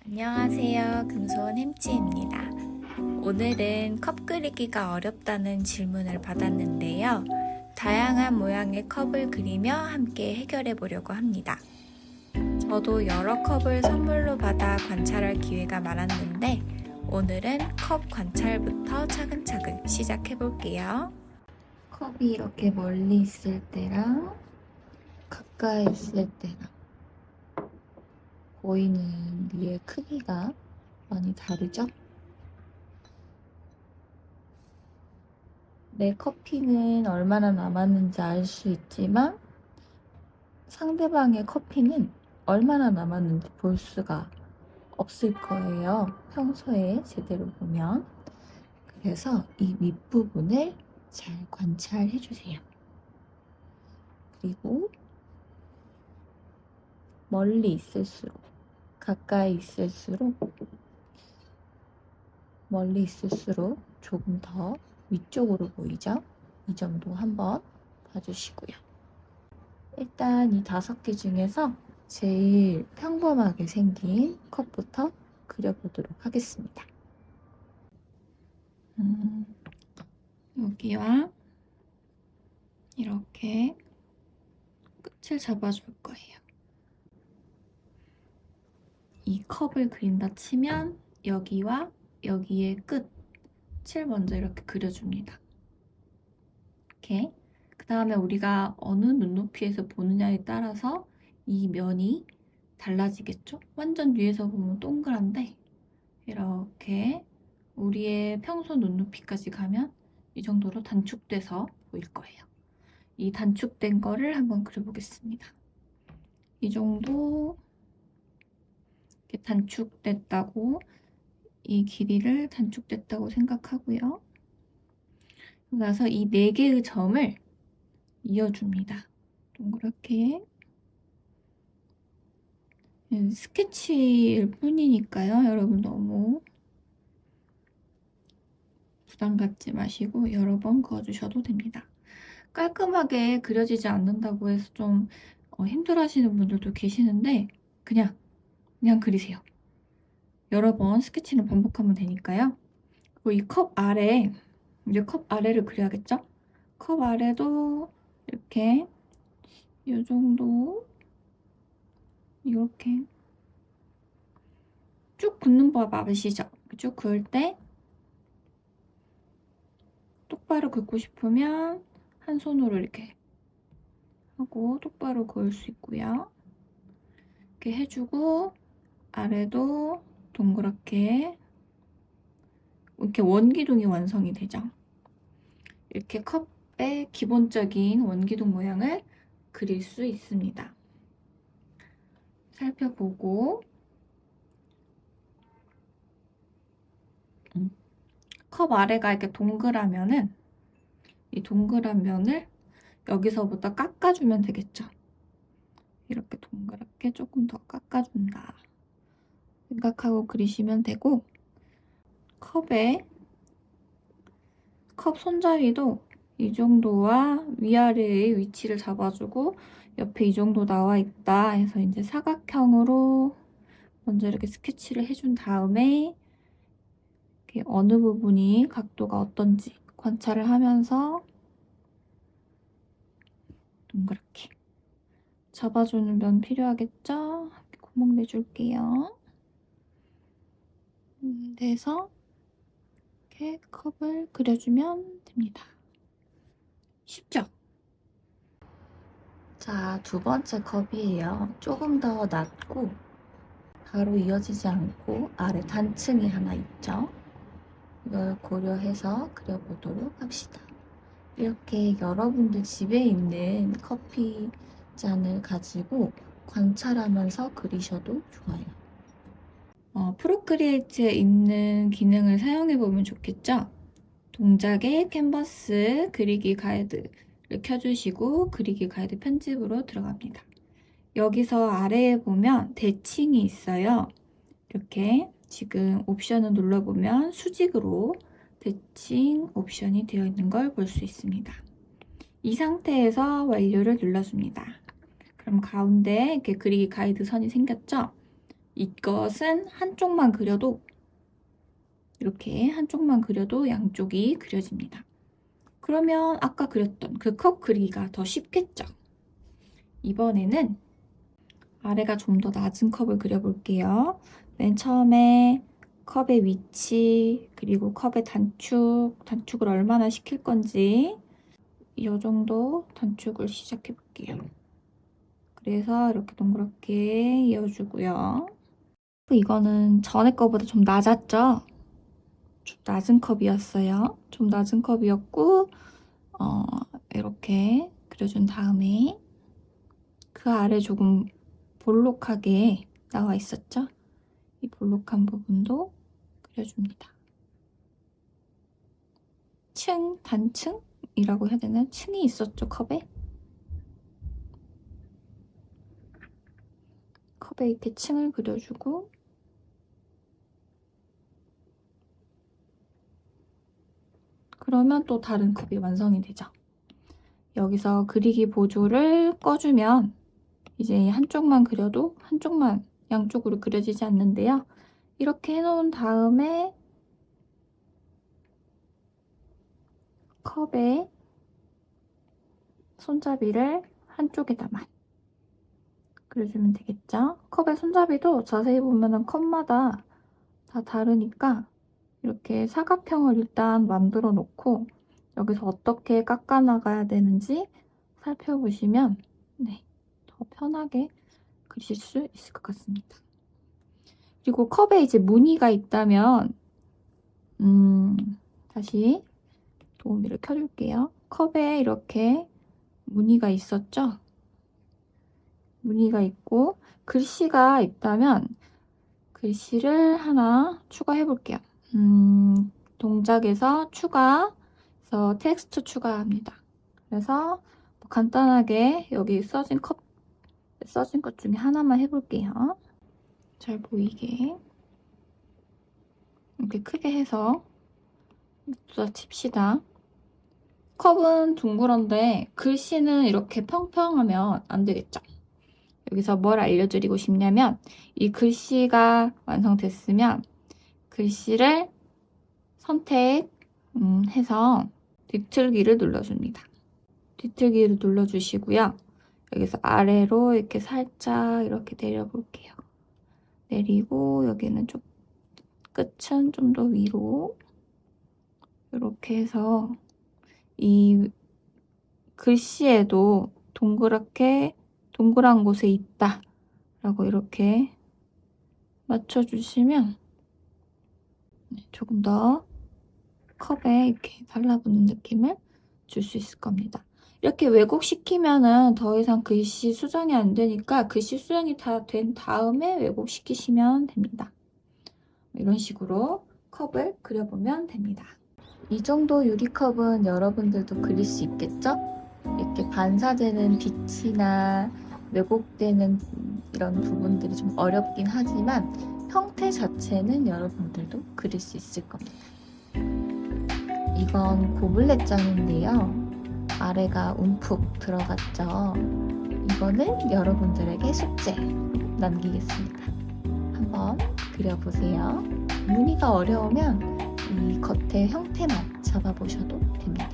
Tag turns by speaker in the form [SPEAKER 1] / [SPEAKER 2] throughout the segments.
[SPEAKER 1] 안녕하세요. 금손 햄찌입니다. 오늘은 컵 그리기가 어렵다는 질문을 받았는데요. 다양한 모양의 컵을 그리며 함께 해결해 보려고 합니다. 저도 여러 컵을 선물로 받아 관찰할 기회가 많았는데 오늘은 컵 관찰부터 차근차근 시작해 볼게요. 컵이 이렇게 멀리 있을 때랑 가까이 있을 때랑 보이는 위의 크기가 많이 다르죠? 내 커피는 얼마나 남았는지 알 수 있지만 상대방의 커피는 얼마나 남았는지 볼 수가 없을 거예요. 평소에 제대로 보면. 그래서 이 윗부분을 잘 관찰해 주세요. 그리고 멀리 있을수록, 가까이 있을수록, 멀리 있을수록 조금 더 위쪽으로 보이죠? 이 점도 한번 봐주시고요. 일단 이 5개 중에서 제일 평범하게 생긴 컵부터 그려보도록 하겠습니다. 여기와 이렇게 끝을 잡아줄 거예요. 이 컵을 그린다 치면 여기와 여기의 끝을 먼저 이렇게 그려줍니다. 이렇게. 그 다음에 우리가 어느 눈높이에서 보느냐에 따라서 이 면이 달라지겠죠? 완전 위에서 보면 동그란데 이렇게 우리의 평소 눈높이까지 가면 이 정도로 단축돼서 보일 거예요. 이 단축된 거를 한번 그려보겠습니다. 이 정도 이렇게 단축됐다고, 이 길이를 단축됐다고 생각하고요. 그래서 이 4개의 점을 이어줍니다. 동그랗게. 스케치일 뿐이니까요. 여러분 너무 부담 갖지 마시고 여러 번 그어주셔도 됩니다. 깔끔하게 그려지지 않는다고 해서 좀 힘들어하시는 분들도 계시는데 그냥 그리세요. 여러 번 스케치를 반복하면 되니까요. 그리고 이 컵 아래, 이제 컵 아래를 그려야겠죠? 컵 아래도 이렇게 이 정도 이렇게 쭉 긋는 법 아시죠? 쭉 그을 때 똑바로 긋고 싶으면 한 손으로 이렇게 하고 똑바로 그을 수 있고요. 이렇게 해주고 아래도 동그랗게 이렇게 원기둥이 완성이 되죠. 이렇게 컵의 기본적인 원기둥 모양을 그릴 수 있습니다. 살펴보고 컵 아래가 이렇게 동그라면은 이 동그란 면을 여기서부터 깎아주면 되겠죠. 이렇게 동그랗게 조금 더 깎아준다 생각하고 그리시면 되고, 컵 손잡이도 이 정도와 위아래의 위치를 잡아주고 옆에 이 정도 나와 있다 해서 이제 사각형으로 먼저 이렇게 스케치를 해준 다음에 이렇게 어느 부분이 각도가 어떤지 관찰을 하면서 동그랗게 잡아주는 면 필요하겠죠? 이렇게 구멍 내줄게요. 그래서 이렇게 컵을 그려주면 됩니다. 쉽죠? 자, 2번째 컵이에요. 조금 더 낮고 바로 이어지지 않고 아래 단층이 하나 있죠? 이걸 고려해서 그려보도록 합시다. 이렇게 여러분들 집에 있는 커피 잔을 가지고 관찰하면서 그리셔도 좋아요. 프로크리에이트에 있는 기능을 사용해보면 좋겠죠? 동작의 캔버스 그리기 가이드를 켜주시고 그리기 가이드 편집으로 들어갑니다. 여기서 아래에 보면 대칭이 있어요. 이렇게 지금 옵션을 눌러보면 수직으로 대칭 옵션이 되어 있는 걸 볼 수 있습니다. 이 상태에서 완료를 눌러줍니다. 그럼 가운데 이렇게 그리기 가이드 선이 생겼죠? 이것은 한쪽만 그려도 이렇게 한쪽만 그려도 양쪽이 그려집니다. 그러면 아까 그렸던 그 컵 그리기가 더 쉽겠죠? 이번에는 아래가 좀 더 낮은 컵을 그려볼게요. 맨 처음에 컵의 위치, 그리고 컵의 단축을 얼마나 시킬 건지 이 정도 단축을 시작해 볼게요. 그래서 이렇게 동그랗게 이어주고요. 이거는 전에 거보다 좀 낮았죠? 좀 낮은 컵이었어요. 좀 낮은 컵이었고 이렇게 그려준 다음에 그 아래 조금 볼록하게 나와 있었죠? 이 볼록한 부분도 그려줍니다. 단층이라고 해야 되나? 층이 있었죠, 컵에? 컵에 이렇게 층을 그려주고 그러면 또 다른 컵이 완성이 되죠. 여기서 그리기 보조를 꺼주면 이제 한쪽만 그려도 한쪽만 양쪽으로 그려지지 않는데요. 이렇게 해놓은 다음에 컵에 손잡이를 한쪽에다만 그려주면 되겠죠? 컵의 손잡이도 자세히 보면은 컵마다 다 다르니까 이렇게 사각형을 일단 만들어 놓고 여기서 어떻게 깎아 나가야 되는지 살펴보시면 더 편하게 그리실 수 있을 것 같습니다. 그리고 컵에 이제 무늬가 있다면 다시 도우미를 켜줄게요. 컵에 이렇게 무늬가 있었죠? 무늬가 있고 글씨가 있다면 글씨를 하나 추가해 볼게요. 동작에서 그래서 텍스트 추가합니다. 그래서 간단하게 여기 써진 것 중에 하나만 해볼게요. 잘 보이게 이렇게 크게 해서 칩시다. 컵은 둥그런데 글씨는 이렇게 평평하면 안 되겠죠? 여기서 뭘 알려드리고 싶냐면 이 글씨가 완성됐으면 글씨를 선택해서 뒤틀기를 눌러줍니다. 뒤틀기를 눌러주시고요. 여기서 아래로 이렇게 살짝 이렇게 내려볼게요. 내리고 여기는 좀 끝은 좀 더 위로 이렇게 해서 이 글씨에도 동그란 곳에 있다 라고 이렇게 맞춰주시면 조금 더 컵에 이렇게 달라붙는 느낌을 줄 수 있을 겁니다. 이렇게 왜곡시키면은 더 이상 글씨 수정이 안 되니까 글씨 수정이 다 된 다음에 왜곡시키시면 됩니다. 이런 식으로 컵을 그려보면 됩니다. 이 정도 유리컵은 여러분들도 그릴 수 있겠죠? 이렇게 반사되는 빛이나 왜곡되는 이런 부분들이 좀 어렵긴 하지만 형태 자체는 여러분들도 그릴 수 있을 겁니다. 이건 고블렛장인데요. 아래가 움푹 들어갔죠. 이거는 여러분들에게 숙제 남기겠습니다. 한번 그려보세요. 무늬가 어려우면 이 겉의 형태만 잡아보셔도 됩니다.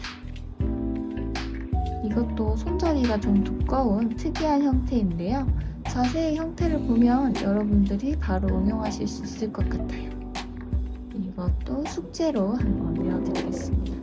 [SPEAKER 1] 이것도 손잡이가 좀 두꺼운 특이한 형태인데요. 자세히 형태를 보면 여러분들이 바로 응용하실 수 있을 것 같아요. 이것도 숙제로 한번 외워드리겠습니다.